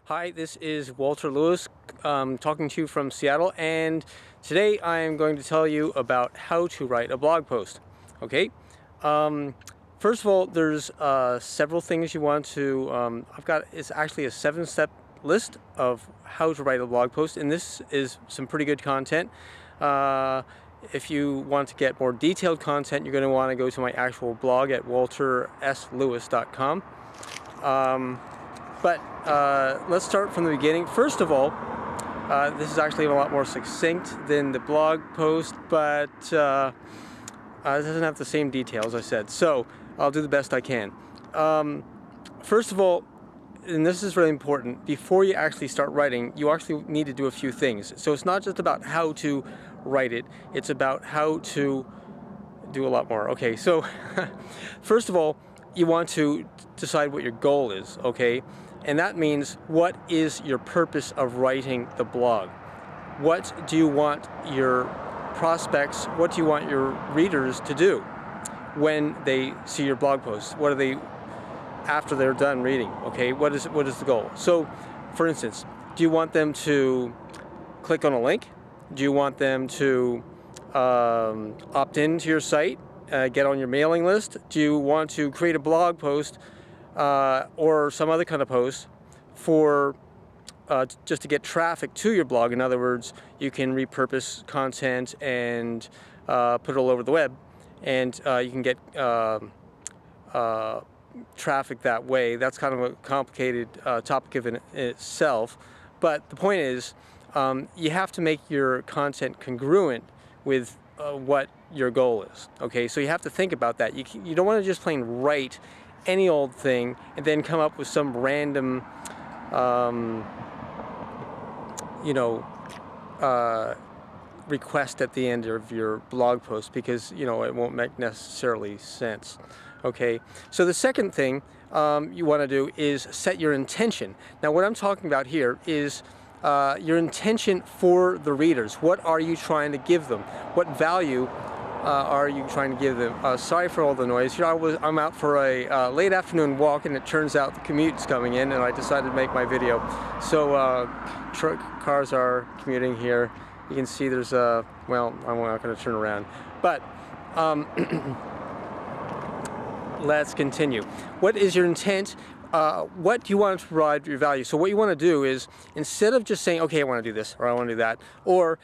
Hi, this is Walter Lewis talking to you from Seattle, and today I am going to tell you about how to write a blog post. Okay, first of all, there's several things you want to. It's actually a 7-step list of how to write a blog post, and this is some pretty good content. If you want to get more detailed content, you're going to want to go to my actual blog at walterslewis.com. But let's start from the beginning. First of all, this is actually a lot more succinct than the blog post, but it doesn't have the same details, I said. So I'll do the best I can. First of all, and this is really important, before you actually start writing, you actually need to do a few things. So it's not just about how to write it, it's about how to do a lot more. Okay, so first of all, you want to decide what your goal is, okay? And that means, what is your purpose of writing the blog? What do you want your prospects, what do you want your readers to do when they see your blog posts? What are they, after they're done reading, okay? What is the goal? So, for instance, do you want them to click on a link? Do you want them to opt into your site, get on your mailing list? Do you want to create a blog post or some other kind of post for just to get traffic to your blog? In other words, you can repurpose content and put it all over the web, and you can get traffic that way. That's kind of a complicated topic in itself, but the point is, you have to make your content congruent with what your goal is. Okay, so you have to think about that. You don't want to just plain write any old thing and then come up with some random request at the end of your blog post, because it won't make necessarily sense. Okay, so the second thing you want to do is set your intention. Now, what I'm talking about here is your intention for the readers. What are you trying to give them? What value are you trying to give them? Sorry for all the noise here. I'm out for a late afternoon walk, and it turns out the commute's coming in, and I decided to make my video. So cars are commuting here. You can see there's a, well, I'm not going to turn around, but let's continue. What is your intent? What do you want to provide your value? So what you want to do is, instead of just saying, okay, I want to do this, or I want to do that, or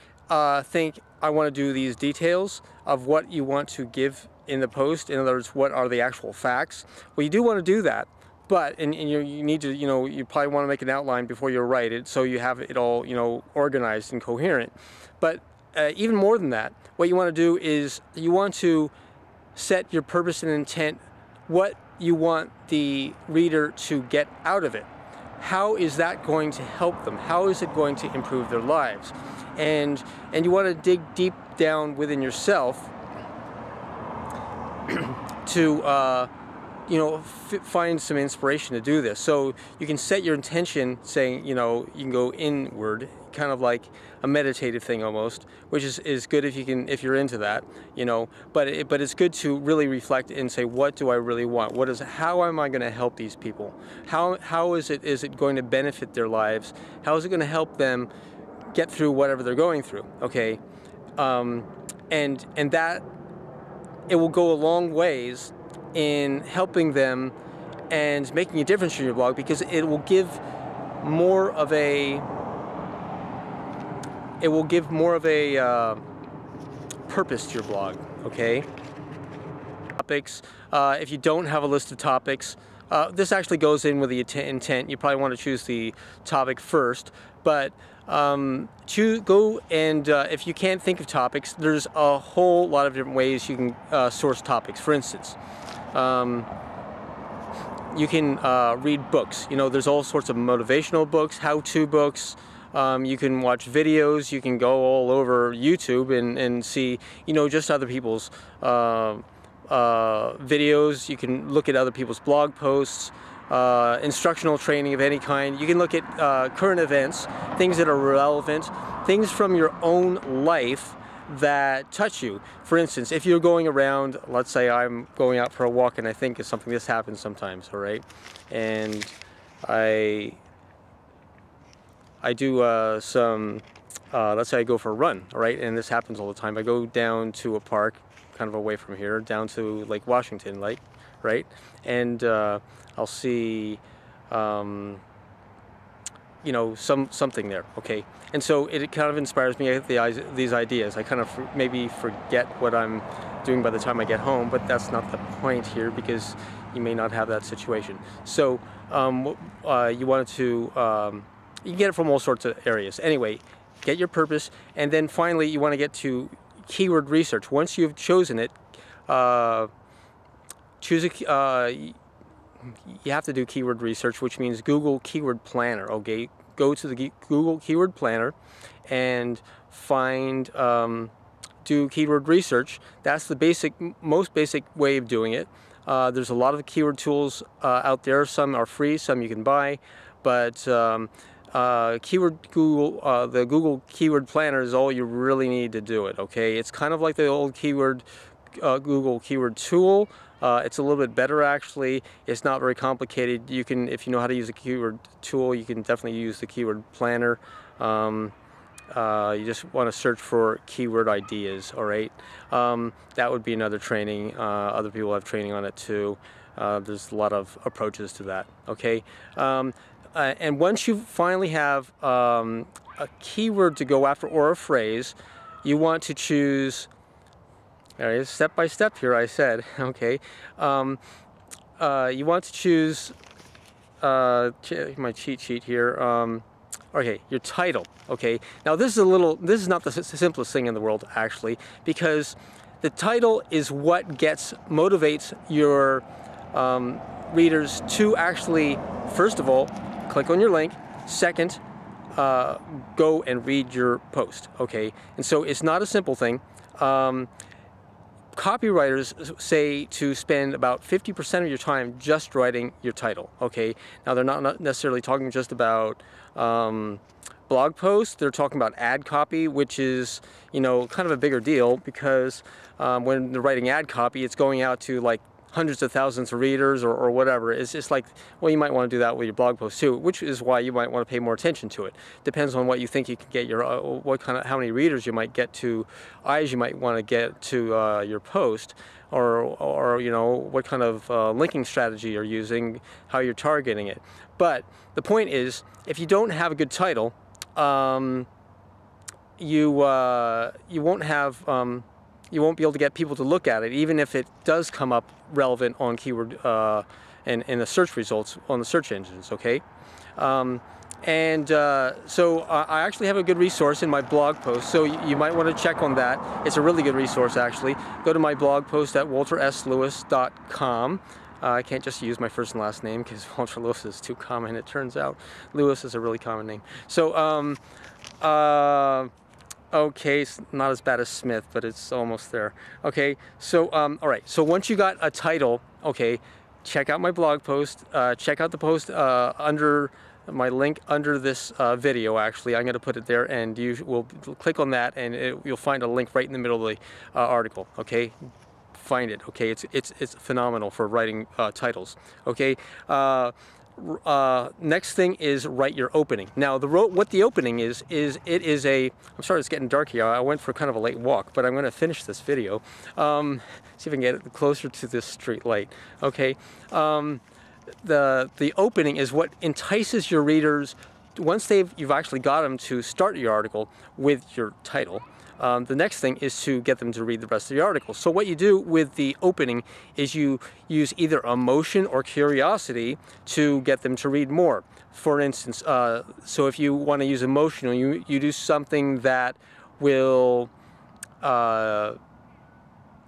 think, I want to do these details of what you want to give in the post. In other words, what are the actual facts? Well, you do want to do that, but and you need to, you probably want to make an outline before you write it, so you have it all, organized and coherent. But even more than that, what you want to do is you want to set your purpose and intent, what you want the reader to get out of it. How is that going to help them? How is it going to improve their lives? And you want to dig deep down within yourself to find some inspiration to do this. So you can set your intention saying, you can go inward, kind of like a meditative thing almost, which is good if you're into that, but it's good to really reflect and say, what do I really want? How am I going to help these people? How is it going to benefit their lives? How is it going to help them get through whatever they're going through? Okay, and that it will go a long ways in helping them and making a difference in your blog, because it will give more of a purpose to your blog. Okay, topics. If you don't have a list of topics, this actually goes in with the intent. You probably want to choose the topic first, but go and if you can't think of topics, there's a whole lot of different ways you can source topics. For instance, you can read books. There's all sorts of motivational books, how-to books. You can watch videos. You can go all over YouTube and see, just other people's videos. You can look at other people's blog posts, instructional training of any kind. You can look at current events, things that are relevant, things from your own life that touch you. For instance, if you're going around, let's say I'm going out for a walk and I think of something. This happens sometimes, all right? And I I do some, let's say I go for a run, all right, and this happens all the time. I go down to a park, kind of away from here, down to Lake Washington, like, right, and I'll see, you know, something there, okay, and so it kind of inspires me these ideas. I kind of maybe forget what I'm doing by the time I get home, but that's not the point here, because you may not have that situation. So you wanted to, you can get it from all sorts of areas. Anyway, get your purpose, and then finally you want to get to keyword research. Once you've chosen it, choose a, you have to do keyword research, which means Google Keyword Planner, okay? Go to the Google Keyword Planner and find, do keyword research. That's the most basic way of doing it. There's a lot of keyword tools out there. Some are free, some you can buy, but the Google Keyword Planner is all you really need to do it, okay? It's kind of like the old Google Keyword Tool. It's a little bit better, actually. It's not very complicated. You can, if you know how to use a keyword tool, you can definitely use the keyword planner. You just want to search for keyword ideas, all right? That would be another training. Other people have training on it too. There's a lot of approaches to that, okay? And once you finally have a keyword to go after, or a phrase, you want to choose, all right, step by step here, I said, okay. You want to choose, my cheat sheet here, okay, your title, okay. Now this is not the simplest thing in the world, actually, because the title is what motivates your readers to actually, first of all, click on your link. Second, go and read your post, okay. And so it's not a simple thing. Copywriters say to spend about 50% of your time just writing your title, okay? Now they're not necessarily talking just about blog posts. They're talking about ad copy, which is, you know, kind of a bigger deal, because when they're writing ad copy, it's going out to like hundreds of thousands of readers or whatever. It's just like, well, you might want to do that with your blog post too, which is why you might want to pay more attention to it. Depends on what you think you can get your, how many readers you might get to, eyes you might want to get to your post, or you know, what kind of linking strategy you're using, how you're targeting it. But the point is, if you don't have a good title, you won't have, you won't be able to get people to look at it, even if it does come up relevant on keyword in the search results on the search engines, okay? So I actually have a good resource in my blog post, so you might want to check on that. It's a really good resource, actually. Go to my blog post at walterslewis.com. I can't just use my first and last name, because Walter Lewis is too common, it turns out. Lewis is a really common name. So, okay, it's not as bad as Smith, but it's almost there. Okay, so, all right, so once you got a title, okay, check out my blog post, check out the post under my link under this video, actually. I'm going to put it there, and you will click on that, and you'll find a link right in the middle of the article, okay? Find it, okay? It's phenomenal for writing titles, okay? Next thing is write your opening. Now, what the opening is it is a, I'm sorry, it's getting dark here. I went for kind of a late walk, but I'm going to finish this video. See if I can get it closer to this street light. Okay. The opening is what entices your readers once you've actually got them to start your article with your title. The next thing is to get them to read the rest of the article. So what you do with the opening is you use either emotion or curiosity to get them to read more. For instance, so if you want to use emotional, you do something that will,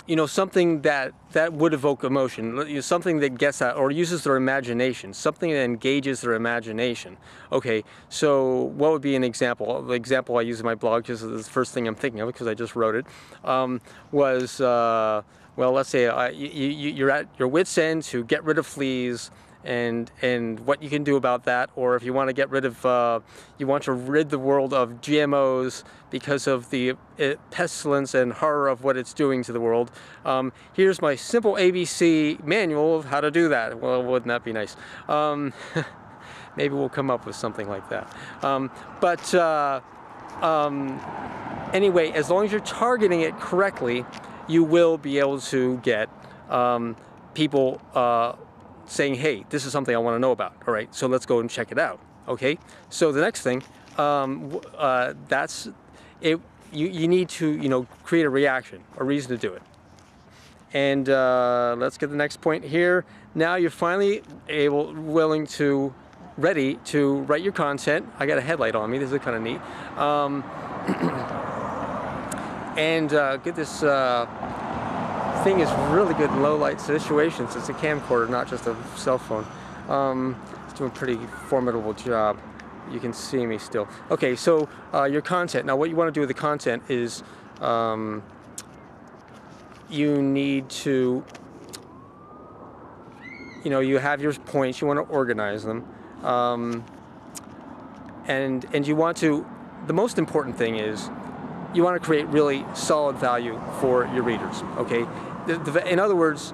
you know, something that would evoke emotion, something that gets at or uses their imagination, something that engages their imagination. Okay, so what would be an example? The example I use in my blog, because it's the first thing I'm thinking of because I just wrote it, was, well, let's say you're at your wit's end to get rid of fleas, and what you can do about that, or if you want to get rid of, you want to rid the world of GMOs because of the pestilence and horror of what it's doing to the world. Here's my simple ABC manual of how to do that. Well, wouldn't that be nice? maybe we'll come up with something like that. Anyway, as long as you're targeting it correctly, you will be able to get people saying, hey, this is something I want to know about. All right, so let's go and check it out. Okay, so the next thing, that's it. You need to, create a reaction, a reason to do it. And let's get the next point here. Now you're finally ready to write your content. I got a headlight on me. This is kind of neat. And get this thing is really good in low light situations. It's a camcorder, not just a cell phone. It's doing a pretty formidable job. You can see me still. Okay, so your content. Now what you want to do with the content is you need to, you have your points, you want to organize them. And you want to, the most important thing is you want to create really solid value for your readers, okay? In other words,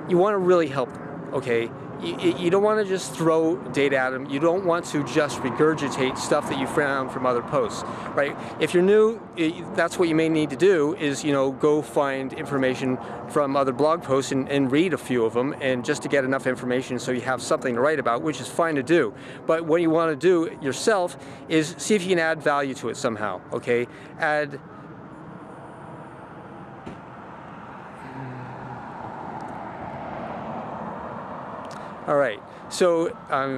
you want to really help them, okay? You don't want to just throw data at them. You don't want to just regurgitate stuff that you found from other posts, right? If you're new, that's what you may need to do is, go find information from other blog posts and read a few of them, and just to get enough information so you have something to write about, which is fine to do. But what you want to do yourself is see if you can add value to it somehow, okay? All right, so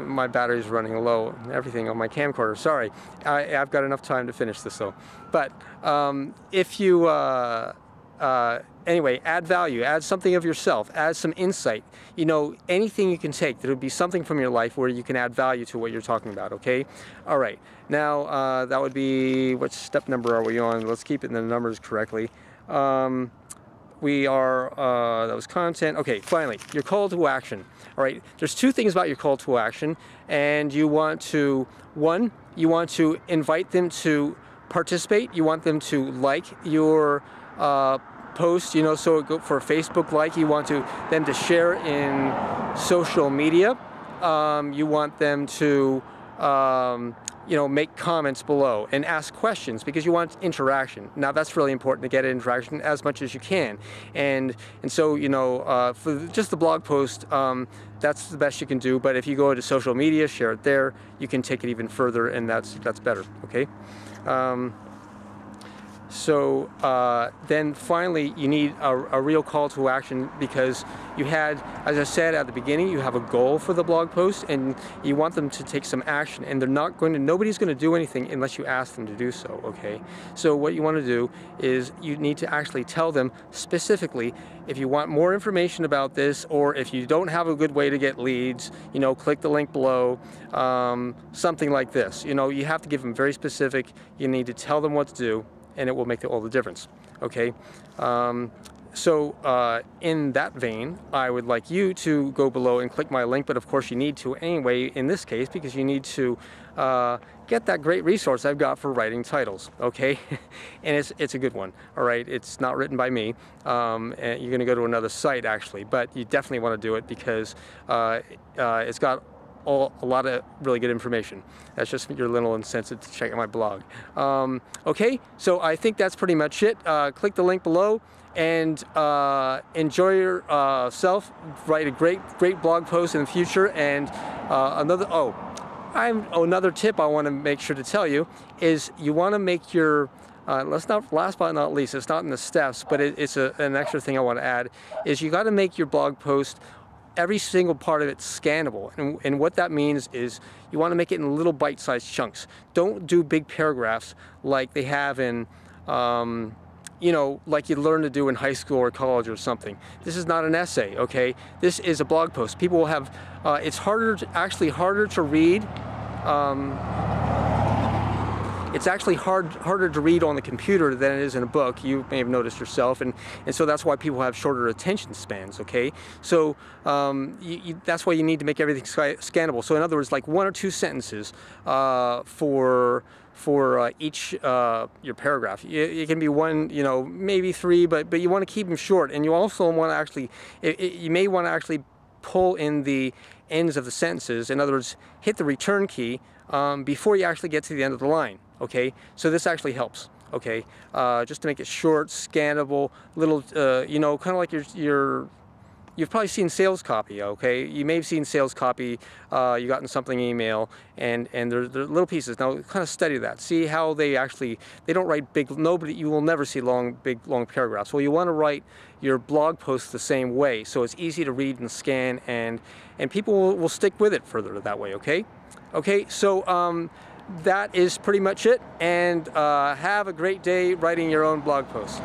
my battery's running low and everything on my camcorder. Sorry, I've got enough time to finish this though. But if you, anyway, add value, add something of yourself, add some insight. Anything you can take that would be something from your life where you can add value to what you're talking about, okay? All right, now that would be, what step number are we on? Let's keep it in the numbers correctly. That was content. Okay, finally, your call to action. All right, there's two things about your call to action, and you want to, one, you want to invite them to participate. You want them to like your post, so for a Facebook like, you want them to share in social media. You want them to make comments below and ask questions because you want interaction. Now that's really important to get interaction as much as you can. And so, for just the blog post, that's the best you can do. But if you go to social media, share it there, you can take it even further, and that's better, okay? So then finally you need a real call to action, because you had, as I said at the beginning, you have a goal for the blog post and you want them to take some action, and nobody's going to do anything unless you ask them to do so, okay? So what you want to do is you need to actually tell them specifically, if you want more information about this, or if you don't have a good way to get leads, click the link below, something like this. You have to give them very specific. You need to tell them what to do, and it will make all the difference, okay? So in that vein, I would like you to go below and click my link, but of course you need to anyway in this case, because you need to get that great resource I've got for writing titles, okay? And it's a good one, all right? It's not written by me, and you're gonna go to another site actually, but you definitely wanna do it because it's got a lot of really good information. That's just your little incentive to check out my blog. Okay, so I think that's pretty much it. Click the link below and enjoy yourself. Write a great blog post in the future. And another tip I want to make sure to tell you is you want to make your last but not least, it's not in the steps, but it's an extra thing I want to add, is you got to make your blog post, every single part of it, scannable. And what that means is you want to make it in little bite-sized chunks. Don't do big paragraphs like they have in, like you learn to do in high school or college or something. This is not an essay, okay? This is a blog post. People will have, it's actually harder to read. It's actually harder to read on the computer than it is in a book. You may have noticed yourself, and so that's why people have shorter attention spans, okay? So that's why you need to make everything scannable. So in other words, like 1 or 2 sentences for each your paragraph. It can be 1, maybe 3, but you want to keep them short, and you also want to actually, you may want to actually pull in the ends of the sentences. In other words, hit the return key before you actually get to the end of the line. Okay, so this actually helps. Okay, just to make it short, scannable, little, you know, kind of like you've probably seen sales copy. Okay, you may have seen sales copy. You got in something email, and they're little pieces. Now, kind of study that. See how they don't write big. You will never see long paragraphs. Well, you want to write your blog post the same way, so it's easy to read and scan, and people will stick with it further that way. Okay, so. That is pretty much it, and have a great day writing your own blog post.